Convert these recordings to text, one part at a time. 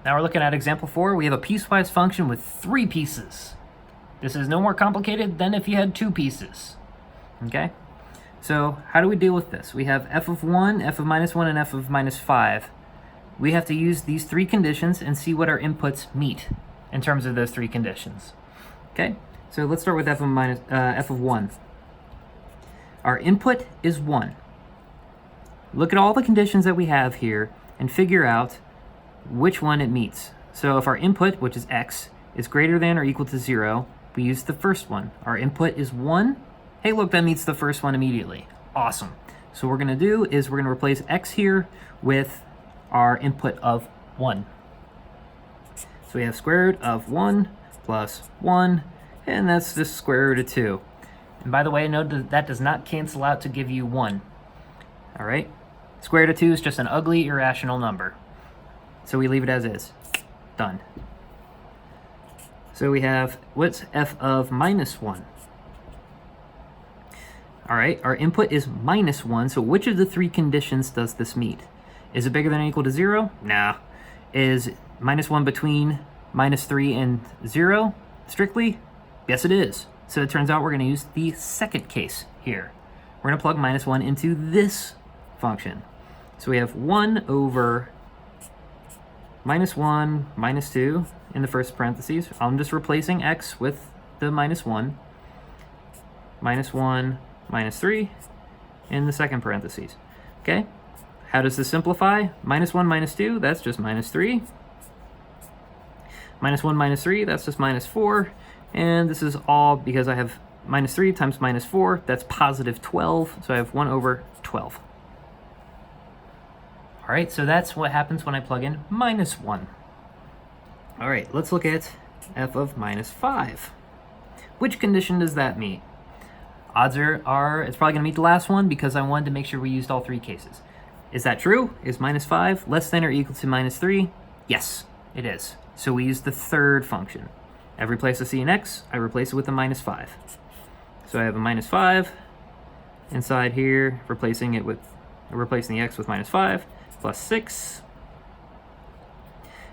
Now we're looking at example 4. We have a piecewise function with 3 pieces. This is no more complicated than if you had 2 pieces. Okay? So how do we deal with this? We have f of 1, f of minus 1, and f of minus 5. We have to use these 3 conditions and see what our inputs meet in terms of those 3 conditions. Okay? So let's start with f of 1. Our input is 1. Look at all the conditions that we have here and figure out which one it meets. So if our input, which is x, is greater than or equal to 0, we use the first one. Our input is 1. Hey, look, that meets the first one immediately. Awesome. So what we're going to do is we're going to replace x here with our input of 1. So we have square root of 1 plus 1, and that's the square root of 2. And by the way, note that does not cancel out to give you 1. All right? Square root of 2 is just an ugly, irrational number. So we leave it as is. Done. So we have, what's f of minus 1? All right, our input is minus 1, so which of the 3 conditions does this meet? Is it bigger than or equal to 0? Nah. Is minus 1 between minus 3 and 0 strictly? Yes, it is. So it turns out we're going to use the second case here. We're going to plug minus 1 into this function. So we have 1 over minus 1 minus 2 in the first parentheses. I'm just replacing x with the minus 1. Minus 1 minus 3 in the second parentheses. Okay? How does this simplify? Minus 1 minus 2, that's just minus 3. Minus 1 minus 3, that's just minus 4. And this is all because I have minus 3 times minus 4, that's positive 12. So I have 1 over 12. All right, so that's what happens when I plug in minus 1. All right, let's look at f of minus 5. Which condition does that meet? Odds are it's probably going to meet the last one because I wanted to make sure we used all 3 cases. Is that true? Is minus 5 less than or equal to minus 3? Yes, it is. So we use the third function. Every place I see an x, I replace it with a minus 5. So I have a minus 5 inside here, replacing the x with minus 5. Plus 6,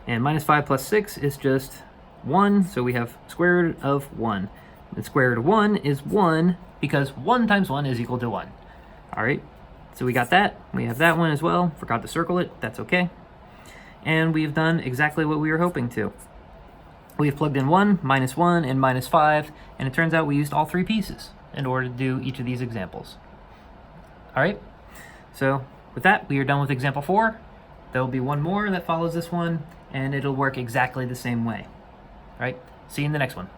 and minus 5 plus 6 is just 1, so we have square root of 1. The square root of 1 is 1 because 1 times 1 is equal to 1. All right, so we got that. We have that one as well. Forgot to circle it. That's okay. And we've done exactly what we were hoping to. We've plugged in 1, minus 1, and minus 5, and it turns out we used all 3 pieces in order to do each of these examples. All right, so with that, we are done with example 4. There will be one more that follows this one, and it'll work exactly the same way. All right, see you in the next one.